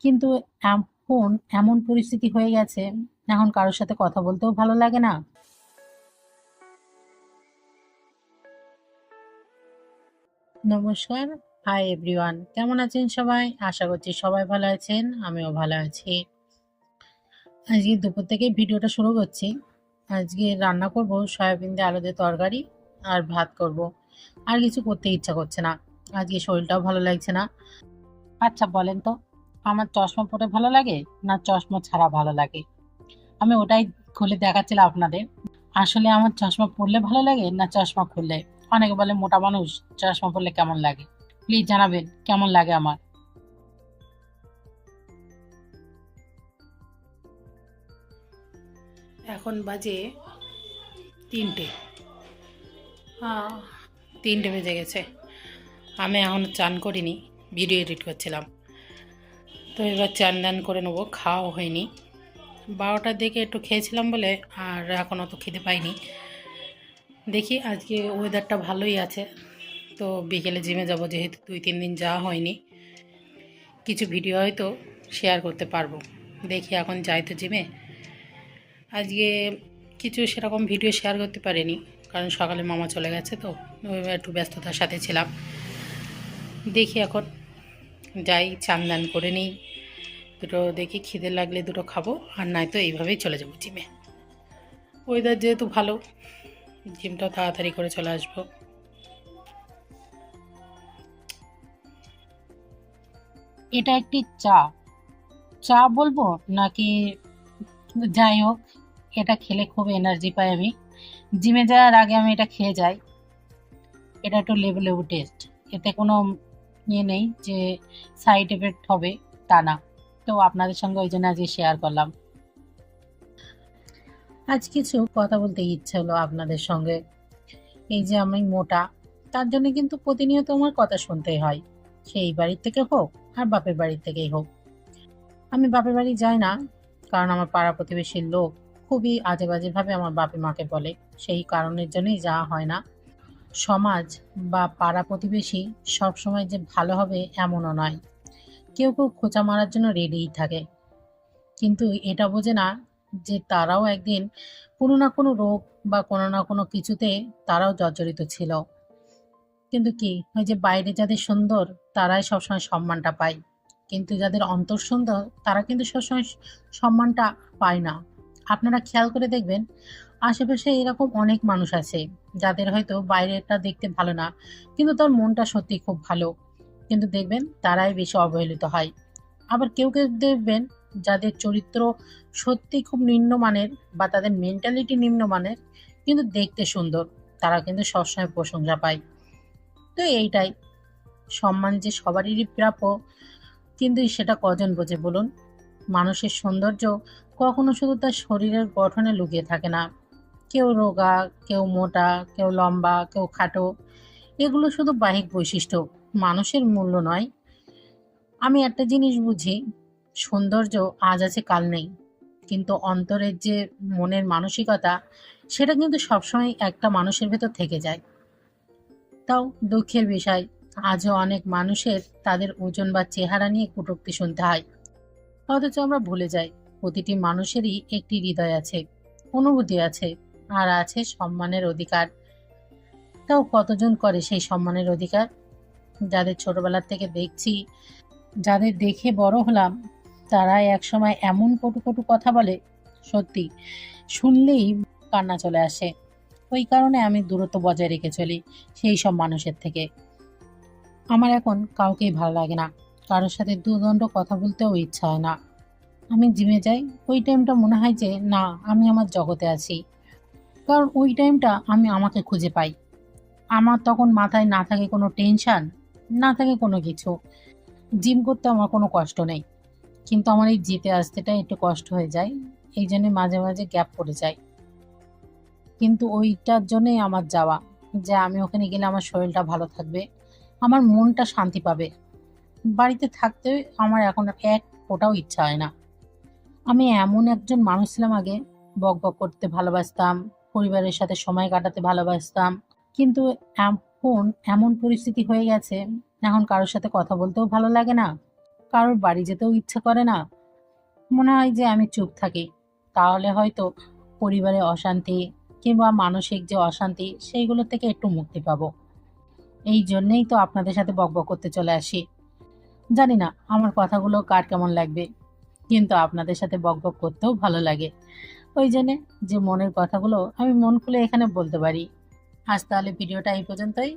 কিন্তু এখন এমন পরিস্থিতি হয়ে গেছে, এখন কারোর সাথে কথা বলতেও ভালো লাগে না। নমস্কার, হাই এভরিওয়ান, কেমন আছেন সবাই? আশা করছি সবাই ভালো আছেন, আমিও ভালো আছি। আজকে দুপুর থেকে ভিডিওটা শুরু করছি। আজকে রান্না করব সয়াবিন দিয়ে আলু দিয়ে তরকারি আর ভাত করব। আর কিছু করতে ইচ্ছা করছে না, আজকে শরীরটাও ভালো লাগছে না। আচ্ছা বলেন তো, আমার চশমা পরে ভালো লাগে না চশমা ছাড়া ভালো লাগে? আমি ওটাই খুলে দেখাচ্ছিলাম আপনাদের। আসলে আমার চশমা পরলে ভালো লাগে না চশমা খুললে? অনেকে বলে মোটা মানুষ চশমা পরলে কেমন লাগে, প্লিজ জানাবেন কেমন লাগে আমার। এখন বাজে 3টে। আহ, 3টে বেজে গেছে, আমি এখনো চান করিনি, ভিডিও এডিট করছিলাম। তো এবার চান দান করে নেবো, খাওয়াও হয়নি। 12টার দিকে একটু খেয়েছিলাম বলে আর এখন অত খেতে পাইনি। দেখি আজকে ওয়েদারটা ভালোই আছে, তো বিকেলে জিমে যাব, যেহেতু 2-3 দিন যাওয়া হয়নি। কিছু ভিডিও হয়তো শেয়ার করতে পারবো। দেখি এখন যাই তো জিমে। আজকে কিছু সেরকম ভিডিও শেয়ার করতে পারিনি, কারণ সকালে মামা চলে গেছে, তো একটু ব্যস্ততার সাথে ছিলাম। দেখি এখন যাই, চান দান করে নিই, দুটো দেখি খিদে লাগলে দুটো খাবো, আর নয়তো এইভাবেই চলে যাবো জিমে। ওয়েদার যেহেতু ভালো, জিমটাও তাড়াতাড়ি করে চলে আসবো। এটা একটি চা, চা বলবো নাকি? যাই হোক, এটা খেলে খুব এনার্জি পাই আমি। জিমে যাওয়ার আগে আমি এটা খেয়ে যাই। এটা একটু লেবু লেবু টেস্ট, এতে কোনো ইয়ে নেই যে সাইড এফেক্ট হবে, তা না। তো আপনাদের সঙ্গে ওই জন্য আজকে শেয়ার করলাম। আজ কিছু কথা বলতে ইচ্ছে হলো আপনাদের সঙ্গে। এই যে আমি মোটা, তার জন্য কিন্তু প্রতিনিয়ত আমার কথা শুনতেই হয়, সেই বাড়ির থেকে হোক আর বাপের বাড়ির থেকেই হোক। আমি বাপের বাড়ি যাই না, কারণ আমার পাড়া প্রতিবেশীর লোক খুবই আজে বাজে ভাবে আমার বাপে মাকে বলে, সেই কারণের জন্যই যাওয়া হয় না। সমাজ বা পাড়া প্রতিবেশী সবসময় যে ভালো হবে এমনও নয়, কেউ কেউ খোঁচা মারার জন্য রেডিই থাকে। কিন্তু এটা বোঝে না যে তারাও একদিন কোনো না কোনো রোগ বা কোনো না কোনো কিছুতে তারাও জর্জরিত ছিল। কিন্তু কি, ওই যে বাইরে যাদের সুন্দর তারাই সবসময় সম্মানটা পায়, কিন্তু যাদের অন্তর সুন্দর তারা কিন্তু সবসময় সম্মানটা পায় না। আপনারা খেয়াল করে দেখবেন, আশেপাশে এরকম অনেক মানুষ আছে যাদের হয়তো বাইরেটা দেখতে ভালো না, কিন্তু তার মনটা সত্যি খুব ভালো, কিন্তু দেখবেন তারাই বেশি অবহেলিত হয়। আবার কেউ কেউ দেখবেন যাদের চরিত্র সত্যি খুব নিম্নমানের বা তাদের মেন্টালিটি নিম্নমানের, কিন্তু দেখতে সুন্দর, তারা কিন্তু সবসময় প্রশংসা পায়। তো এইটাই, সম্মান যে সবারই প্রাপ্য, কিন্তু সেটা কজন বোঝে বলুন? মানুষের সৌন্দর্য কখনো শুধু তার শরীরের গঠনে লুকিয়ে থাকে না। কেউ রোগা, কেউ মোটা, কেউ লম্বা, কেউ খাটো, এগুলো শুধু বাহ্যিক বৈশিষ্ট্য, মানুষের মূল্য নয়। আমি একটা জিনিস বুঝি, সৌন্দর্য আজ আছে কাল নেই, কিন্তু অন্তরের যে মনের মানসিকতা, সেটা কিন্তু সবসময় একটা মানুষের ভেতর থেকে যায়। তাও দুঃখের বিষয়, আজও অনেক মানুষের তাদের ওজন বা চেহারা নিয়ে কটূক্তি শুনতে হয়। অথচ আমরা ভুলে যাই, প্রতিটি মানুষেরই একটি হৃদয় আছে, অনুভূতি আছে, আর আছে সম্মানের অধিকার। তাও কতজন করে সেই সম্মানের অধিকার? যাদের ছোটবেলা থেকে দেখছি, যাদের দেখে বড় হলাম, তারাই একসময় এমন কটু কটু কথা বলে, সত্যি শুনলেই কান্না চলে আসে। ওই কারণে আমি দূরত্ব বজায় রেখে চলি সেই সব মানুষের থেকে। আমার এখন কাউকেই ভালো লাগে না, কারোর সাথে দুদণ্ড কথা বলতেও ইচ্ছা হয় না। আমি জিমে যাই, ওই টাইমটা মনে হয় যে না, আমি আমার জগতে আছি, কারণ ওই টাইমটা আমি আমাকে খুঁজে পাই। আমার তখন মাথায় না থাকে কোনো টেনশন, না থাকে কোনো কিছু। জিম করতে আমার কোনো কষ্ট নেই, কিন্তু আমার এই যেতে আসতেটা একটু কষ্ট হয়ে যায়, এই জন্য মাঝে মাঝে গ্যাপ পড়ে যায়। কিন্তু ওইটার জন্যই আমার যাওয়া, যে আমি ওখানে গেলে আমার শরীরটা ভালো থাকবে, আমার মনটা শান্তি পাবে। বাড়িতে থাকতে আমার এখন এক ফোঁটাও ইচ্ছা হয় না। আমি এমন একজন মানুষ ছিলাম আগে, বকবক করতে ভালোবাসতাম, পরিবারের সাথে সময় কাটাতে ভালোবাসতাম, কিন্তু এখন এমন পরিস্থিতি হয়ে গেছে, এখন কারোর সাথে কথা বলতেও ভালো লাগে না, কারোর বাড়ি যেতেও ইচ্ছে করে না। মনে হয় যে আমি চুপ থাকি, তাহলে হয়তো পরিবারে অশান্তি কিংবা মানসিক যে অশান্তি সেইগুলো থেকে একটু মুক্তি পাবো। এই জন্যেই তো আপনাদের সাথে বকবক করতে চলে আসি। জানি না আমার কথাগুলো কার কেমন লাগবে, কিন্তু আপনাদের সাথে বকবক করতেও ভালো লাগে। ওই জন্যে যে মনের কথাগুলো আমি মন খুলে এখানে বলতে পারি। আজ তাহলে ভিডিওটা এই পর্যন্তই।